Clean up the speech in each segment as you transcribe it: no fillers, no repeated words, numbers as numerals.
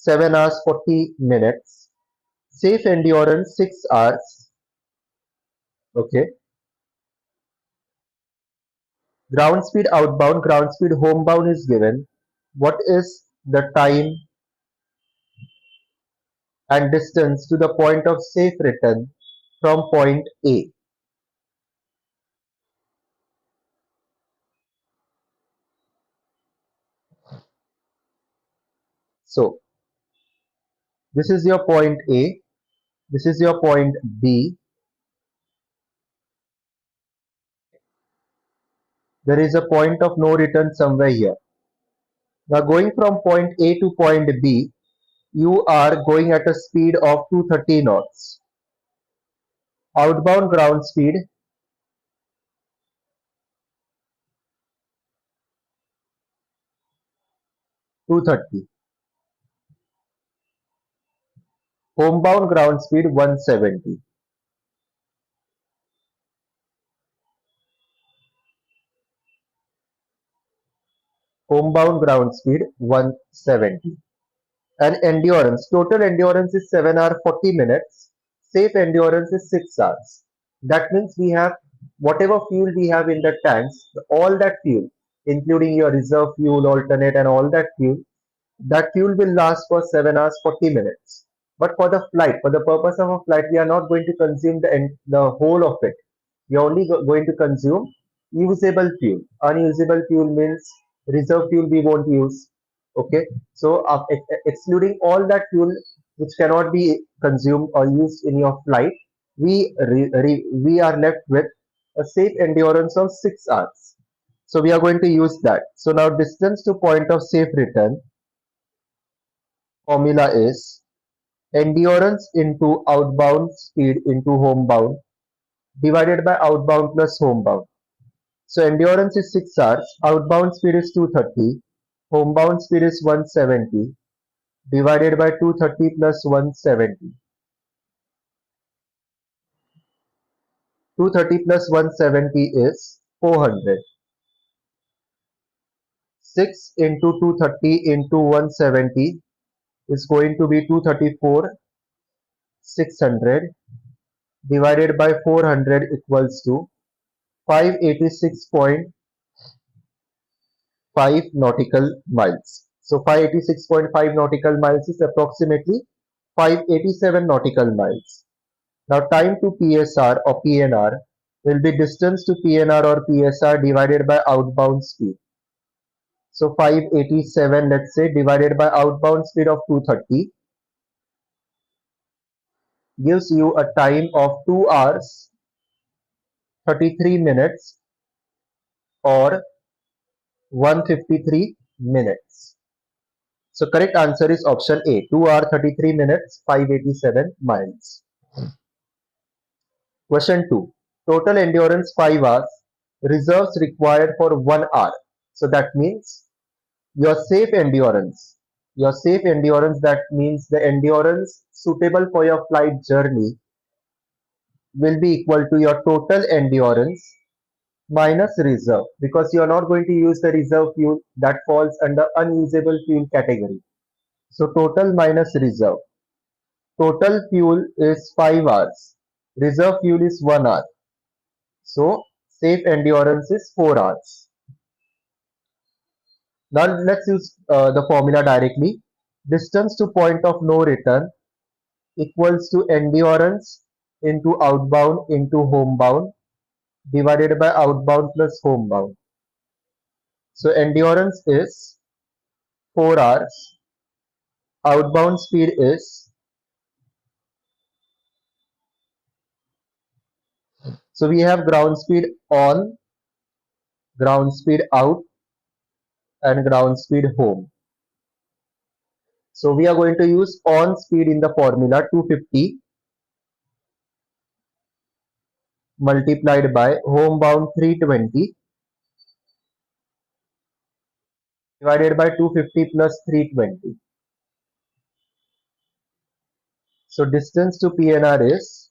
7 hours 40 minutes. Safe endurance 6 hours. Okay. Ground speed outbound, ground speed homebound is given. What is the time and distance to the point of safe return from point A? So, this is your point A, this is your point B. There is a point of no return somewhere here. Now, going from point A to point B, you are going at a speed of 230 knots. Outbound ground speed 230. Homebound ground speed 170. Homebound ground speed 170. And endurance, total endurance is 7 hours 40 minutes. Safe endurance is 6 hours. That means we have whatever fuel we have in the tanks, all that fuel, including your reserve fuel, alternate, and all that fuel will last for 7 hours 40 minutes. But for the flight, for the purpose of a flight, we are not going to consume the whole of it. We are only going to consume usable fuel. Unusable fuel means reserve fuel we won't use. Okay, so excluding all that fuel which cannot be consumed or used in your flight, we are left with a safe endurance of 6 hours. So we are going to use that. So now distance to point of safe return formula is endurance into outbound speed into homebound divided by outbound plus homebound. So endurance is 6 hours, outbound speed is 230, homebound speed is 170 divided by 230 plus 170. 230 plus 170 is 400. 6 into 230 into 170 is going to be 234, 600 divided by 400 equals to 586.5 nautical miles. So 586.5 nautical miles is approximately 587 nautical miles. Now time to PSR or PNR will be distance to PNR or PSR divided by outbound speed. So 587, let's say, divided by outbound speed of 230 gives you a time of 2 hours 33 minutes or 153 minutes. So correct answer is option A, 2 hours 33 minutes 587 miles. Question 2. Total endurance 5 hours, reserves required for 1 hour. So that means your safe endurance, that means the endurance suitable for your flight journey will be equal to your total endurance minus reserve, because you are not going to use the reserve fuel, that falls under unusable fuel category. So total minus reserve. Total fuel is 5 hours. Reserve fuel is 1 hour. So safe endurance is 4 hours. Now let's use the formula directly. Distance to point of no return equals to endurance into outbound into homebound divided by outbound plus homebound. So endurance is 4 hours. Outbound speed is, so we have ground speed on, ground speed out, and ground speed home. So we are going to use on speed in the formula 250 multiplied by homebound 320 divided by 250 plus 320. So distance to PNR is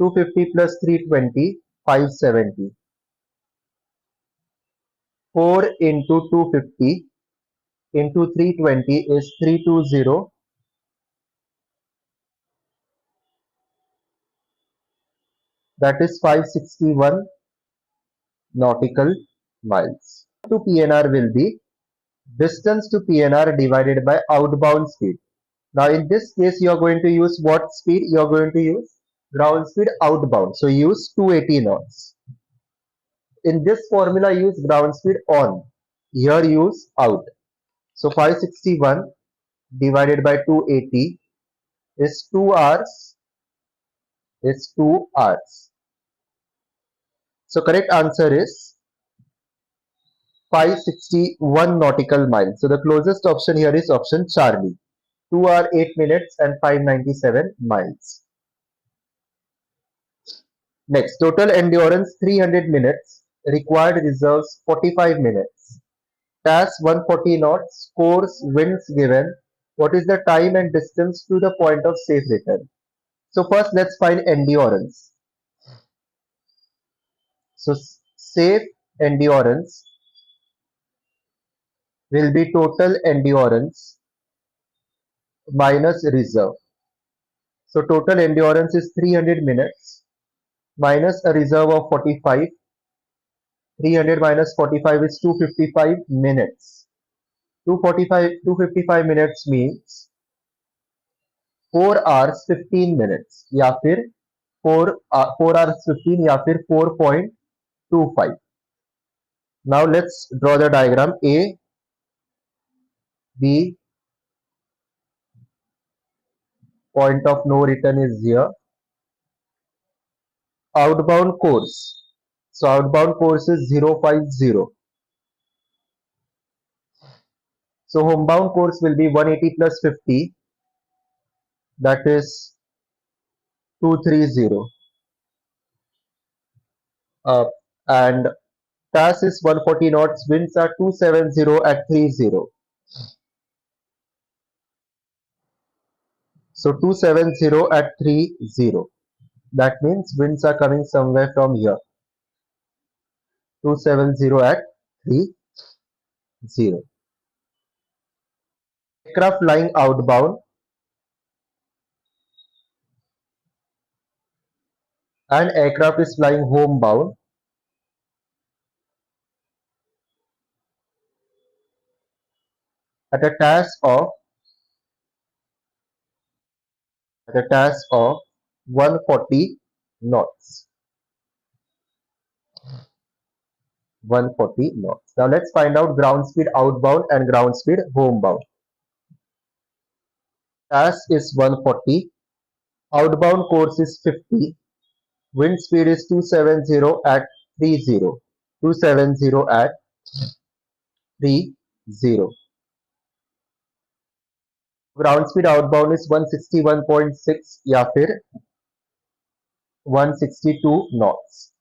250 plus 320, 570. 4 into 250 into 320 is 320. That is 561 nautical miles. To PNR will be distance to PNR divided by outbound speed. Now in this case you are going to use what speed? You are going to use ground speed outbound. So use 280 knots. In this formula use ground speed on. Here use out. So 561 divided by 280 is 2 hours. Is 2 hours. So correct answer is 561 nautical miles. So the closest option here is option Charlie. 2 hours 8 minutes and 597 miles. Next, total endurance 300 minutes. Required reserves 45 minutes. Task 140 knots. Course winds given. What is the time and distance to the point of safe return? So first let's find endurance. So safe endurance will be total endurance minus reserve. So total endurance is 300 minutes minus a reserve of 45. 300 minus 45 is 255 minutes. 255 minutes means 4 hours 15 minutes या फिर 4 hours 15 या फिर 4.25. Now let's draw the diagram. A, B, point of no return is here. Outbound course. So outbound course is 050. So homebound course will be 180 plus 50. That is 230. And TAS is 140 knots. Winds are 270 at 30. So 270 at 30. That means winds are coming somewhere from here. 270 at 30. Aircraft flying outbound and aircraft is flying homebound. At a task of 140 knots. 140 knots. Now let's find out ground speed outbound and ground speed homebound. Task is 140. Outbound course is 50. Wind speed is 270 at 30. 270 at 30. Ground speed outbound is 161.6 या फिर 162 knots.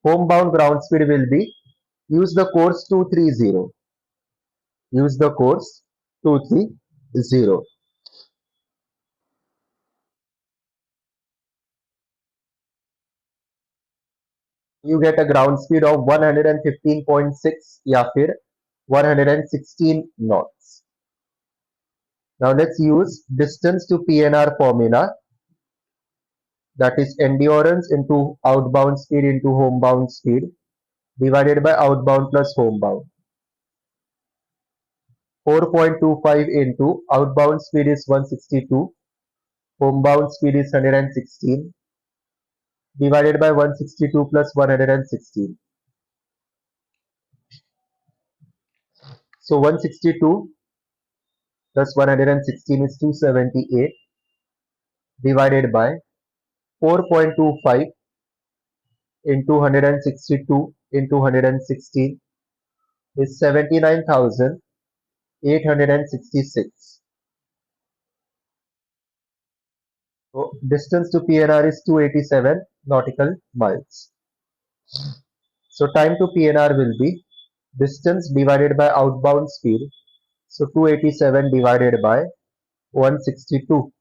Homebound ground speed will be use the course 230. Use the course 230. You get a ground speed of 115.6 या फिर 116 knots. Now let's use distance to PNR formula. That is endurance into outbound speed into homebound speed divided by outbound plus homebound. 4.25 into outbound speed is 162, homebound speed is 116 divided by 162 plus 116. So 162 plus 116 is 278 divided by 4.25 into 162 into 116 is 79,866. So distance to PNR is 287 nautical miles. So time to PNR will be distance divided by outbound speed. So 287 divided by 162.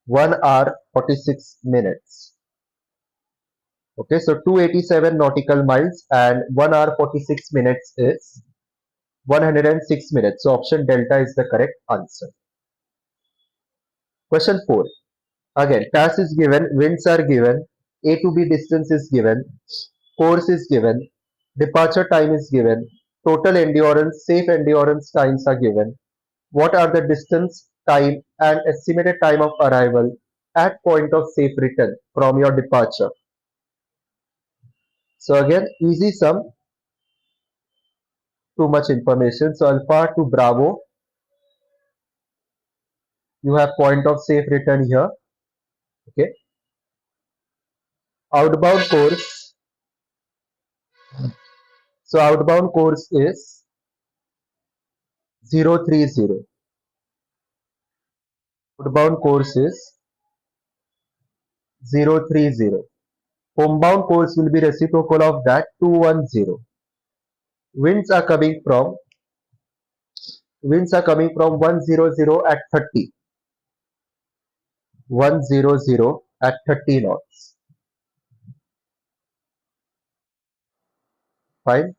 1 hour 46 minutes. Okay, so 287 nautical miles and 1 hour 46 minutes is 106 minutes. So option delta is the correct answer. Question 4. Again, task is given, winds are given, A to B distance is given, course is given, departure time is given, total endurance, safe endurance times are given. What are the distance, time and estimated time of arrival at point of safe return from your departure? So again, easy sum, too much information. So alpha to Bravo, you have point of safe return here. Okay. Outbound course. So outbound course is 030. Outbound course is 030. Homebound course will be reciprocal of that 210. Winds are coming from 100 at 30. 100 at 30 knots. Fine.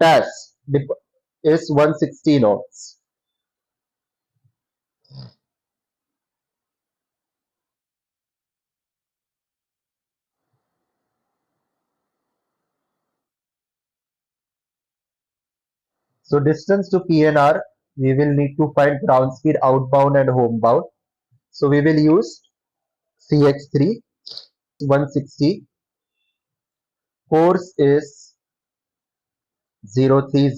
TAS is 160 knots. So distance to PNR, we will need to find ground speed outbound and homebound. So we will use CX3 160. Course is 030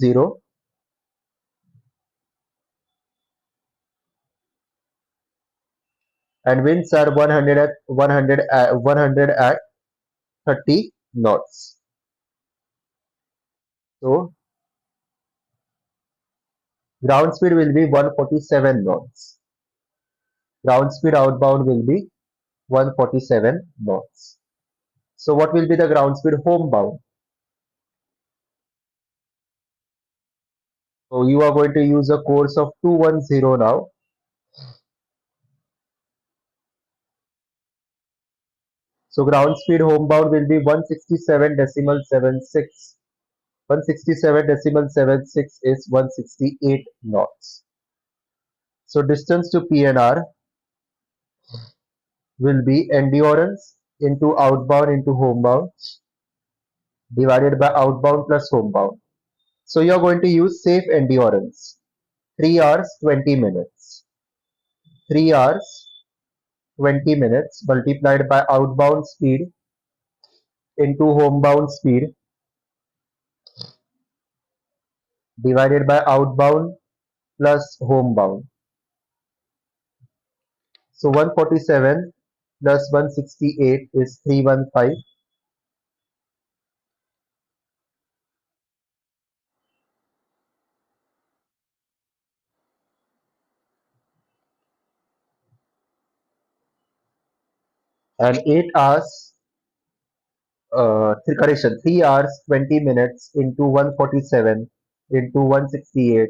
and winds are 100 at 30 knots. So ground speed will be 147 knots. Ground speed outbound will be 147 knots. So what will be the ground speed homebound? So you are going to use a course of 210 now. So ground speed homebound will be 167.76. 167.76 is 168 knots. So distance to PNR will be endurance into outbound into homebound divided by outbound plus homebound. So you are going to use safe endurance. 3 hours 20 minutes. 3 hours 20 minutes multiplied by outbound speed into homebound speed divided by outbound plus homebound. So 147 plus 168 is 315 and 8 hours correction 3 hours 20 minutes into 147 into 168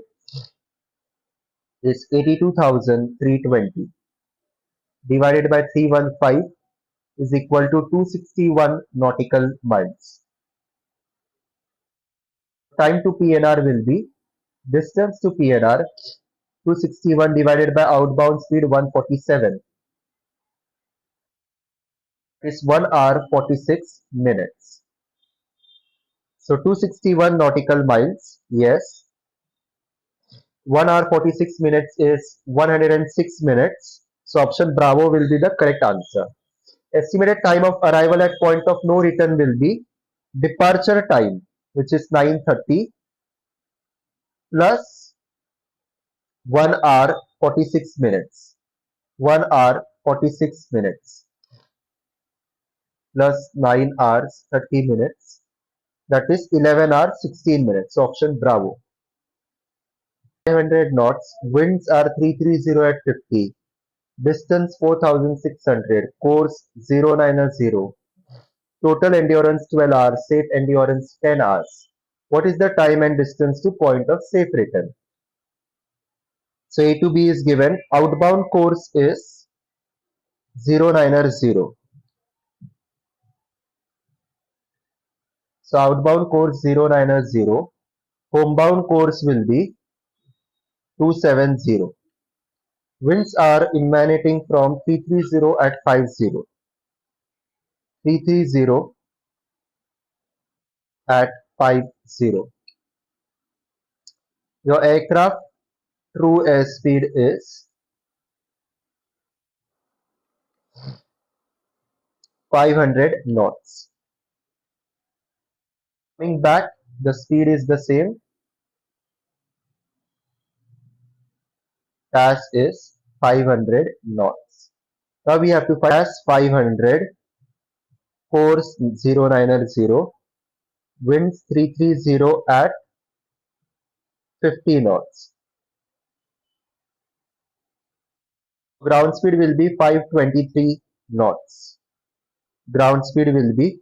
is 82,320 divided by 315 is equal to 261 nautical miles. Time to PNR will be distance to PNR 261 divided by outbound speed 147 is 1 hour 46 minutes. So 261 nautical miles, yes. 1 hour 46 minutes is 106 minutes. So option Bravo will be the correct answer. Estimated time of arrival at point of no return will be departure time, which is 9:30 plus 1 hour 46 minutes. 1 hour 46 minutes plus 9 hours 30 minutes. That is 11 hours 16 minutes. So option Bravo. 500 knots. Winds are 330 at 50. Distance 4600. Course 090. Total endurance 12 hours. Safe endurance 10 hours. What is the time and distance to point of safe return? So A to B is given. Outbound course is 090. So outbound course 090. Homebound course will be 270. Winds are emanating from 330 at 50. 330 at 50. Your aircraft true airspeed is 500 knots. Coming back, the speed is the same. Dash is 500 knots. Now we have to find dash 500, course 090, winds 330 at 50 knots. Ground speed will be 523 knots. Ground speed will be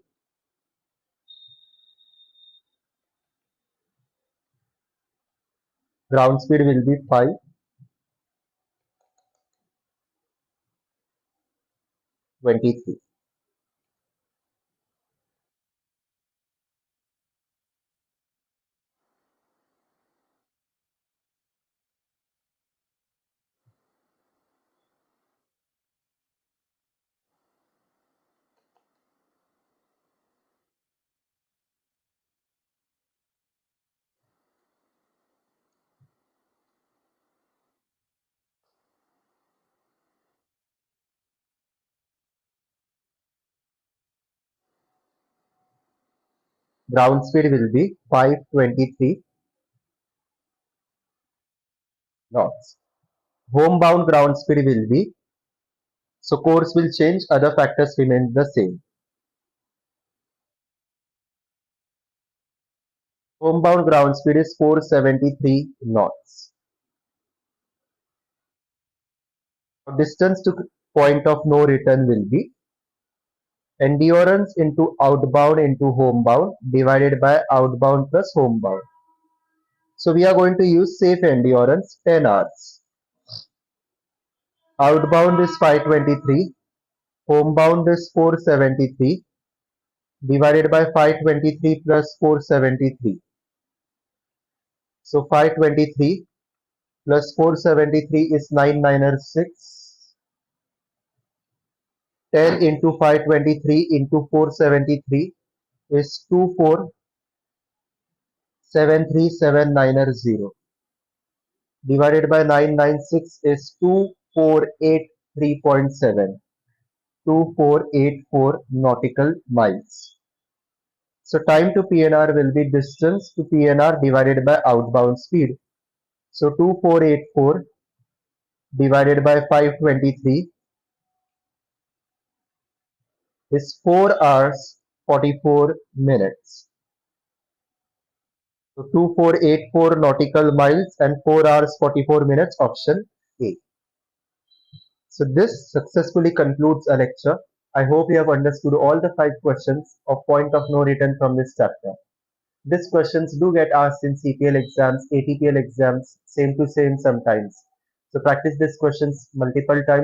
523. Ground speed will be 523 knots. Homebound ground speed will be, so course will change, other factors remain the same. Homebound ground speed is 473 knots. Distance to point of no return will be endurance into outbound into homebound divided by outbound plus homebound. So we are going to use safe endurance 10 hours. Outbound is 523, homebound is 473 divided by 523 plus 473. So 523 plus 473 is 996. 10 into 523 into 473 is 2473790. Divided by 996 is 2483.7. 2484 nautical miles. So time to PNR will be distance to PNR divided by outbound speed. So 2484 divided by 523 is 4 hours 44 minutes. So 2484 nautical miles and 4 hours 44 minutes, option A. So this successfully concludes a lecture. I hope you have understood all the 5 questions of point of no return from this chapter. These questions do get asked in CPL exams, ATPL exams, same to same sometimes. So practice these questions multiple times.